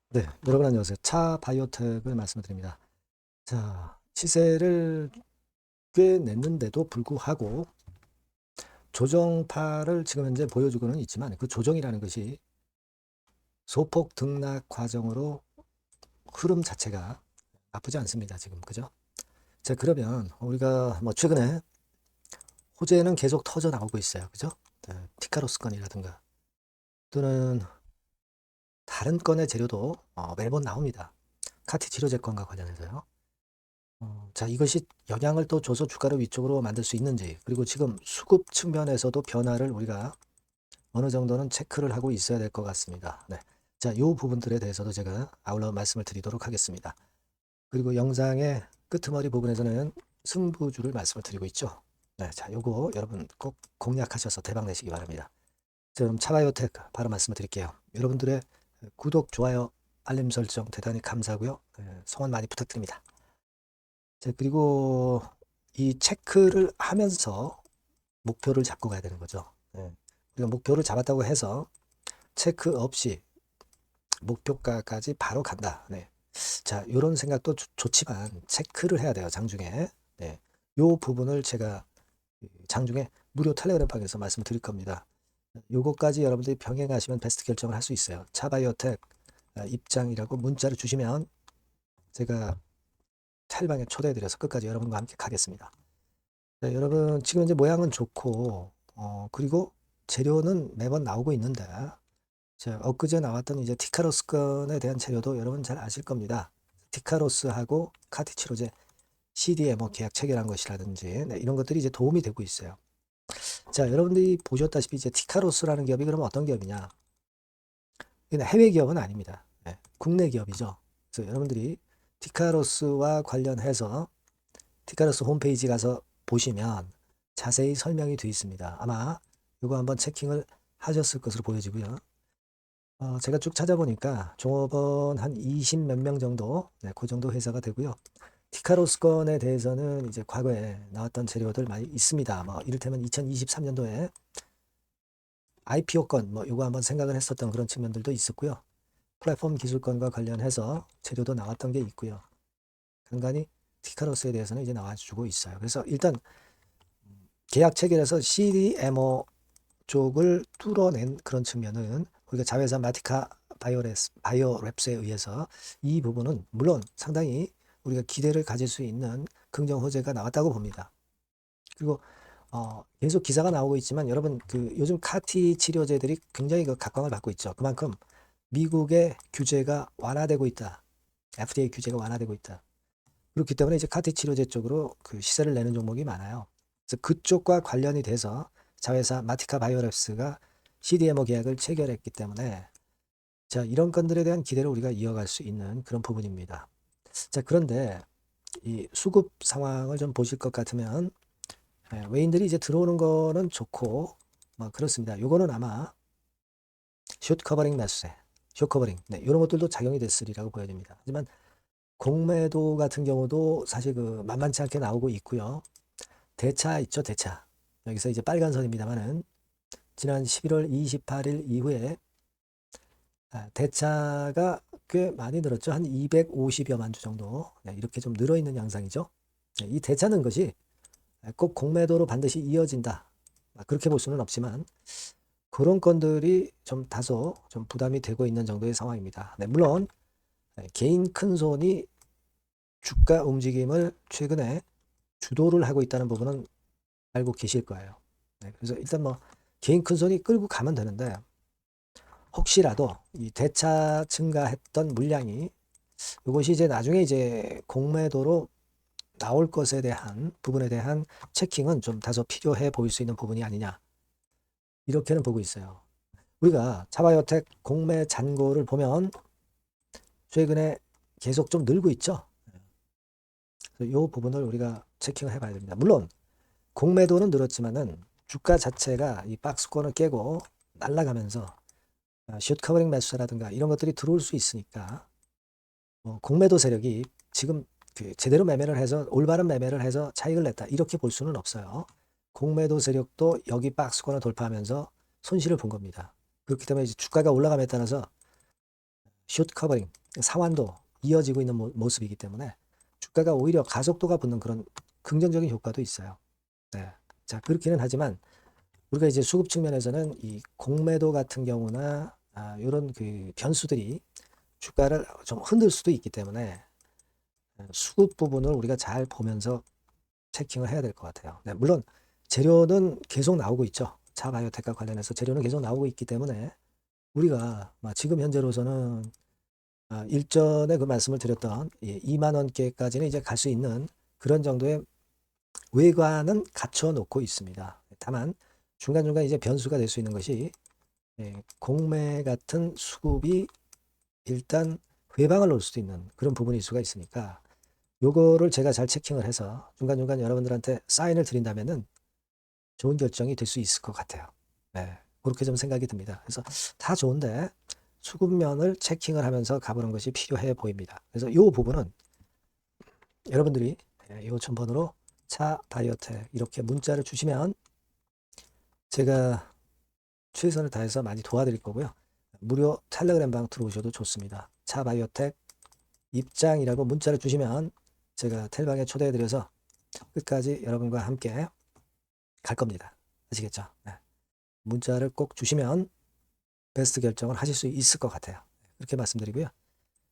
네, 여러분 안녕하세요. 차 바이오텍을 말씀드립니다. 자, 시세를 꽤 냈는데도 불구하고 조정파를 지금 현재 보여주고는 있지만 그 조정이라는 것이 소폭 등락 과정으로 흐름 자체가 나쁘지 않습니다. 지금 그죠? 자, 그러면 우리가 뭐 최근에 호재는 계속 터져 나오고 있어요. 그죠? 티카로스 건이라든가 또는 다른 건의 재료도 매번 나옵니다. 카티 치료제 건과 관련해서요. 자, 이것이 영향을 또 줘서 주가를 위쪽으로 만들 수 있는지, 그리고 지금 수급 측면에서도 변화를 우리가 어느 정도는 체크를 하고 있어야 될 것 같습니다. 네. 자, 이 부분들에 대해서도 제가 아울러 말씀을 드리도록 하겠습니다. 그리고 영상의 끄트머리 부분에서는 승부주를 말씀을 드리고 있죠. 네, 자, 요거 여러분 꼭 공략하셔서 대박 내시기 바랍니다. 자, 그럼 차바이오텍 바로 말씀을 드릴게요. 여러분들의 구독, 좋아요, 알림 설정 대단히 감사하고요. 성원 많이 부탁드립니다. 자, 그리고 이 체크를 하면서 목표를 잡고 가야 되는 거죠. 네. 우리가 목표를 잡았다고 해서 체크 없이 목표가까지 바로 간다. 네. 자, 이런 생각도 좋지만 체크를 해야 돼요. 장중에. 네. 요 부분을 제가 장중에 무료 텔레그램 방에서 말씀드릴 겁니다. 요거까지 여러분들이 병행하시면 베스트 결정을 할 수 있어요. 차바이오텍 입장이라고 문자를 주시면 제가 텔방에 초대해드려서 끝까지 여러분과 함께 가겠습니다. 네, 여러분 지금 이제 모양은 좋고 그리고 재료는 매번 나오고 있는데 자, 엊그제 나왔던 이제 티카로스 건에 대한 재료도 여러분 잘 아실 겁니다. 티카로스하고 카티치로제 CDMO 계약 체결한 것이라든지 네, 이런 것들이 이제 도움이 되고 있어요. 자, 여러분들이 보셨다시피 이제 티카로스라는 기업이 그러면 어떤 기업이냐? 이건 해외 기업은 아닙니다. 네, 국내 기업이죠. 그래서 여러분들이 티카로스와 관련해서 티카로스 홈페이지 가서 보시면 자세히 설명이 되어 있습니다. 아마 이거 한번 체킹을 하셨을 것으로 보여지고요. 제가 쭉 찾아보니까 종업원 한 20 몇 명 정도, 네, 그 정도 회사가 되고요. 티카로스 건에 대해서는 이제 과거에 나왔던 재료들 많이 있습니다. 뭐 이를테면 2023년도에 IPO 건, 뭐 이거 한번 생각을 했었던 그런 측면들도 있었고요. 플랫폼 기술권과 관련해서 재료도 나왔던 게 있고요. 간간히 티카로스에 대해서는 이제 나와주고 있어요. 그래서 일단 계약 체결에서 CDMO 쪽을 뚫어낸 그런 측면은 우리가 자회사 마티카 바이오랩스에 의해서 이 부분은 물론 상당히 우리가 기대를 가질 수 있는 긍정 호재가 나왔다고 봅니다. 그리고 계속 기사가 나오고 있지만 여러분 그 요즘 카티 치료제들이 굉장히 그 각광을 받고 있죠. 그만큼 미국의 규제가 완화되고 있다. FDA 규제가 완화되고 있다. 그렇기 때문에 이제 카티 치료제 쪽으로 그 시세를 내는 종목이 많아요. 그래서 그쪽과 관련이 돼서 자회사 마티카 바이오랩스가 CDMO 계약을 체결했기 때문에 자, 이런 건들에 대한 기대를 우리가 이어갈 수 있는 그런 부분입니다. 자, 그런데 이 수급 상황을 좀 보실 것 같으면 외인들이 이제 들어오는 거는 좋고 뭐 그렇습니다. 요거는 아마 숏 커버링 매수세, 숏 커버링 네, 이런 것들도 작용이 됐으리라고 보여집니다. 하지만 공매도 같은 경우도 사실 그 만만치 않게 나오고 있고요. 대차 있죠, 대차. 여기서 이제 빨간 선입니다만은 지난 11월 28일 이후에 대차가 꽤 많이 늘었죠. 한 250여만 주 정도. 네, 이렇게 좀 늘어있는 양상이죠. 네, 이 대차는 것이 꼭 공매도로 반드시 이어진다. 그렇게 볼 수는 없지만 그런 건들이 좀 다소 좀 부담이 되고 있는 정도의 상황입니다. 네, 물론 개인 큰손이 주가 움직임을 최근에 주도를 하고 있다는 부분은 알고 계실 거예요. 네, 그래서 일단 뭐 개인 큰손이 끌고 가면 되는데 혹시라도 이 대차 증가했던 물량이 이것이 이제 나중에 이제 공매도로 나올 것에 대한 부분에 대한 체킹은 좀 다소 필요해 보일 수 있는 부분이 아니냐 이렇게는 보고 있어요. 우리가 차바이오텍 공매 잔고를 보면 최근에 계속 좀 늘고 있죠. 이 부분을 우리가 체킹을 해봐야 됩니다. 물론 공매도는 늘었지만은 주가 자체가 이 박스권을 깨고 날아가면서 숏 커버링 매수라든가 이런 것들이 들어올 수 있으니까 공매도 세력이 지금 그 제대로 매매를 해서 올바른 매매를 해서 차익을 냈다 이렇게 볼 수는 없어요. 공매도 세력도 여기 박스권을 돌파하면서 손실을 본 겁니다. 그렇기 때문에 이제 주가가 올라감에 따라서 숏 커버링, 상환도 이어지고 있는 모습이기 때문에 주가가 오히려 가속도가 붙는 그런 긍정적인 효과도 있어요. 네. 자, 그렇기는 하지만 우리가 이제 수급 측면에서는 이 공매도 같은 경우나 이런 그 변수들이 주가를 좀 흔들 수도 있기 때문에 수급 부분을 우리가 잘 보면서 체킹을 해야 될 것 같아요. 네, 물론 재료는 계속 나오고 있죠. 차 바이오텍과 관련해서 재료는 계속 나오고 있기 때문에 우리가 지금 현재로서는 일전에 그 말씀을 드렸던 2만 원대까지는 이제 갈 수 있는 그런 정도의 외관은 갖춰 놓고 있습니다. 다만 중간중간 이제 변수가 될 수 있는 것이 공매 같은 수급이 일단 회방을 놓을 수도 있는 그런 부분일 수가 있으니까 요거를 제가 잘 체킹을 해서 중간중간 여러분들한테 사인을 드린다면은 좋은 결정이 될 수 있을 것 같아요. 네, 그렇게 좀 생각이 듭니다. 그래서 다 좋은데 수급면을 체킹을 하면서 가보는 것이 필요해 보입니다. 그래서 이 부분은 여러분들이 이 5000번으로 차 다이어트 이렇게 문자를 주시면 제가 최선을 다해서 많이 도와드릴 거고요. 무료 텔레그램 방 들어오셔도 좋습니다. 차 바이오텍 입장이라고 문자를 주시면 제가 텔방에 초대해드려서 끝까지 여러분과 함께 갈 겁니다. 아시겠죠? 네. 문자를 꼭 주시면 베스트 결정을 하실 수 있을 것 같아요. 그렇게 말씀드리고요.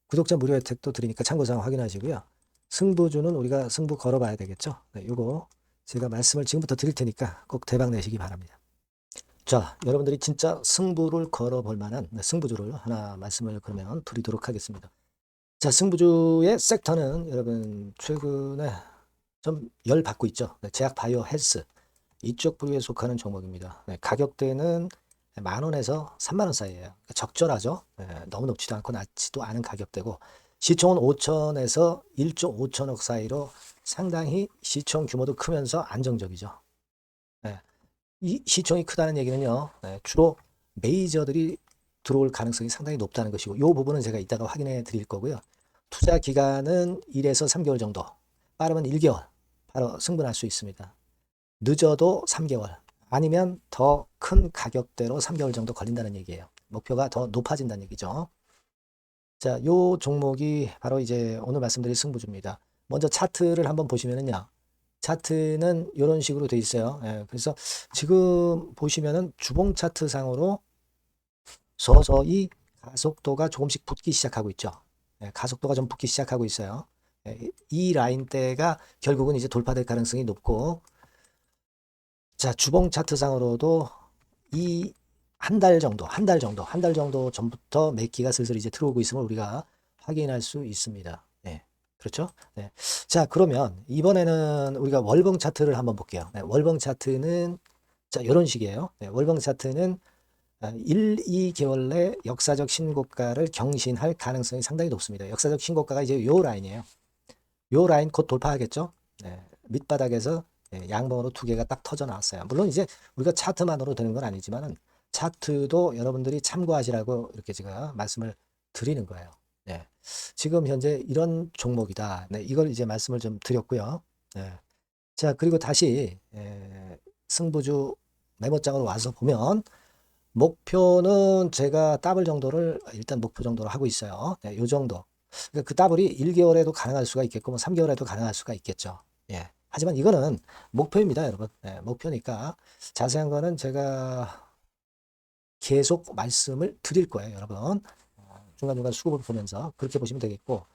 구독자 무료 혜택도 드리니까 참고사항 확인하시고요. 승부주는 우리가 승부 걸어봐야 되겠죠. 네, 요거 제가 말씀을 지금부터 드릴 테니까 꼭 대박 내시기 바랍니다. 자, 여러분들이 진짜 승부를 걸어볼 만한 승부주를 하나 말씀을 그러면 드리도록 하겠습니다. 자, 승부주의 섹터는 여러분 최근에 좀 열 받고 있죠. 네, 제약 바이오 헬스 이쪽 부류에 속하는 종목입니다. 네, 가격대는 10,000원에서 30,000원 사이에요. 그러니까 적절하죠. 네, 너무 높지도 않고 낮지도 않은 가격대고 시총은 5천에서 1조 5천억 사이로 상당히 시총 규모도 크면서 안정적이죠. 네, 이 시총이 크다는 얘기는요. 네, 주로 메이저들이 들어올 가능성이 상당히 높다는 것이고 이 부분은 제가 이따가 확인해 드릴 거고요. 투자 기간은 1에서 3개월 정도, 빠르면 1개월 바로 승분할 수 있습니다. 늦어도 3개월 아니면 더 큰 가격대로 3개월 정도 걸린다는 얘기예요. 목표가 더 높아진다는 얘기죠. 자, 요 종목이 바로 이제 오늘 말씀드릴 승부주입니다. 먼저 차트를 한번 보시면은요. 차트는 이런 식으로 돼 있어요. 예, 그래서 지금 보시면은 주봉 차트 상으로 서서히 가속도가 조금씩 붙기 시작하고 있죠. 예, 가속도가 좀 붙기 시작하고 있어요. 예, 이 라인대가 결국은 이제 돌파될 가능성이 높고 자, 주봉 차트상으로도 이 한 달 정도 전부터 매기가 슬슬 이제 들어오고 있음을 우리가 확인할 수 있습니다. 네. 그렇죠? 네. 자, 그러면 이번에는 우리가 월봉 차트를 한번 볼게요. 네, 월봉 차트는 자, 이런 식이에요. 네, 월봉 차트는 1, 2개월 내 역사적 신고가를 경신할 가능성이 상당히 높습니다. 역사적 신고가가 이제 요 라인이에요. 요 라인 곧 돌파하겠죠? 네, 밑바닥에서 양봉으로 두 개가 딱 터져 나왔어요. 물론 이제 우리가 차트만으로 되는 건 아니지만은 차트도 여러분들이 참고하시라고 이렇게 제가 말씀을 드리는 거예요. 네. 지금 현재 이런 종목이다. 네, 이걸 이제 말씀을 좀 드렸고요. 네. 자, 그리고 다시 승부주 메모장으로 와서 보면 목표는 제가 더블 정도를 일단 목표 정도로 하고 있어요. 네, 요 정도. 그러니까 그 더블이 1개월에도 가능할 수가 있겠고 뭐 3개월에도 가능할 수가 있겠죠. 예. 하지만 이거는 목표입니다, 여러분. 네, 목표니까 자세한 거는 제가 계속 말씀을 드릴 거예요, 여러분. 중간중간 수급을 보면서 그렇게 보시면 되겠고.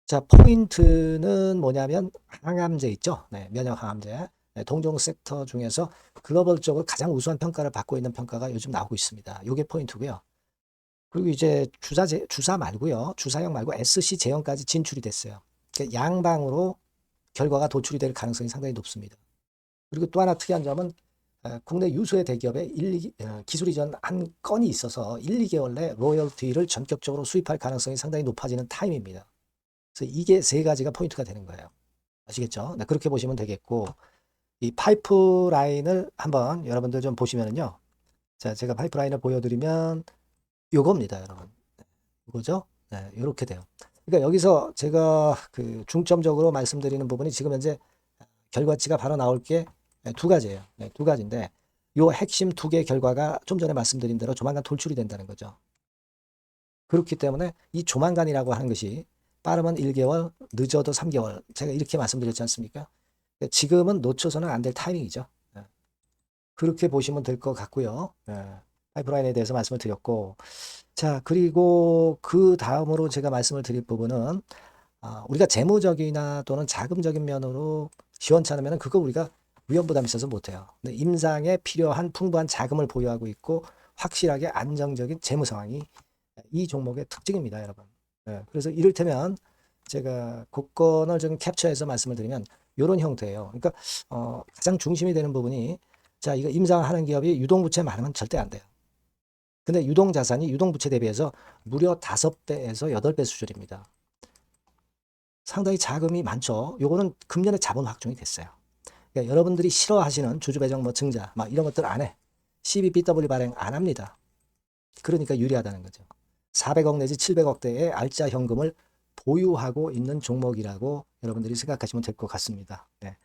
자, 포인트는 뭐냐면 항암제 있죠. 네, 면역 항암제. 네, 동종 섹터 중에서 글로벌적으로 가장 우수한 평가를 받고 있는 평가가 요즘 나오고 있습니다. 이게 포인트고요. 그리고 이제 주사 말고요. 주사형 말고 SC 제형까지 진출이 됐어요. 그러니까 양방으로 결과가 도출이 될 가능성이 상당히 높습니다. 그리고 또 하나 특이한 점은 국내 유수의 대기업에 기술 이전 한 건이 있어서 1, 2개월 내 로열티를 전격적으로 수입할 가능성이 상당히 높아지는 타임입니다. 그래서 이게 세 가지가 포인트가 되는 거예요. 아시겠죠? 네, 그렇게 보시면 되겠고 이 파이프라인을 한번 여러분들 좀 보시면은요. 자, 제가 파이프라인을 보여드리면 요겁니다, 여러분. 이거죠? 네, 이렇게 돼요. 그러니까 여기서 제가 그 중점적으로 말씀드리는 부분이 지금 현재 결과치가 바로 나올 게 두 가지예요. 네, 두 가지인데 요 핵심 두 개 결과가 좀 전에 말씀드린 대로 조만간 돌출이 된다는 거죠. 그렇기 때문에 이 조만간이라고 하는 것이 빠르면 1개월, 늦어도 3개월. 제가 이렇게 말씀드렸지 않습니까? 지금은 놓쳐서는 안 될 타이밍이죠. 예. 그렇게 보시면 될 것 같고요. 예. 파이프라인에 대해서 말씀을 드렸고, 자, 그리고 그 다음으로 제가 말씀을 드릴 부분은 우리가 재무적이나 또는 자금적인 면으로 시원찮으면 그거 우리가 위험 부담이 있어서 못해요. 근데 임상에 필요한 풍부한 자금을 보유하고 있고 확실하게 안정적인 재무 상황이 이 종목의 특징입니다, 여러분. 예, 그래서 이를테면 제가 곡선을 좀 캡처해서 말씀을 드리면 이런 형태예요. 그러니까 가장 중심이 되는 부분이 자, 이거 임상하는 기업이 유동부채 많으면 절대 안 돼요. 근데 유동자산이 유동부채 대비해서 무려 5배에서 8배 수준입니다. 상당히 자금이 많죠. 요거는 금년에 자본 확정이 됐어요. 그러니까 여러분들이 싫어하시는 주주배정 뭐 증자 막 이런 것들 안 해. CBBW 발행 안 합니다. 그러니까 유리하다는 거죠. 400억 내지 700억대의 알짜 현금을 보유하고 있는 종목이라고 여러분들이 생각하시면 될 것 같습니다. 네.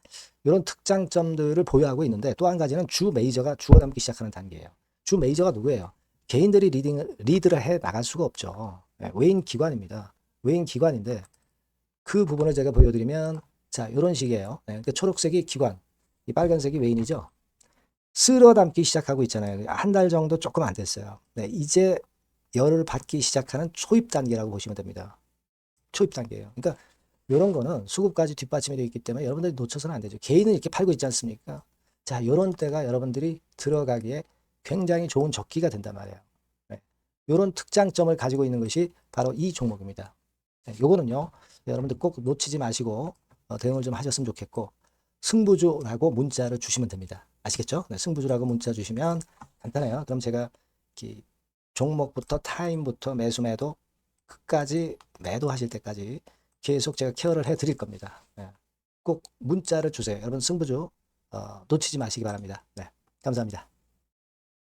이런 특장점들을 보유하고 있는데 또 한 가지는 주 메이저가 죽어남기 시작하는 단계예요. 주 메이저가 누구예요? 개인들이 리드를 해 나갈 수가 없죠. 네. 외인 기관입니다. 외인 기관인데 그 부분을 제가 보여드리면 자 이런 식이에요. 네. 그러니까 초록색이 기관, 이 빨간색이 외인이죠. 쓸어 담기 시작하고 있잖아요. 한 달 정도 조금 안 됐어요. 네. 이제 열을 받기 시작하는 초입 단계라고 보시면 됩니다. 초입 단계예요. 그러니까 이런 거는 수급까지 뒷받침이 되어 있기 때문에 여러분들이 놓쳐서는 안 되죠. 개인은 이렇게 팔고 있지 않습니까? 자, 이런 때가 여러분들이 들어가기에 굉장히 좋은 적기가 된단 말이에요. 네. 이런 특장점을 가지고 있는 것이 바로 이 종목입니다. 네, 요거는요, 여러분들 꼭 놓치지 마시고 대응을 좀 하셨으면 좋겠고, 승부주라고 문자를 주시면 됩니다. 아시겠죠? 네, 승부주라고 문자 주시면 간단해요. 그럼 제가 이렇게 종목부터 타임부터 매수 매도 끝까지 매도하실 때까지 계속 제가 케어를 해 드릴 겁니다. 네. 꼭 문자를 주세요. 여러분 승부주 놓치지 마시기 바랍니다. 네. 감사합니다.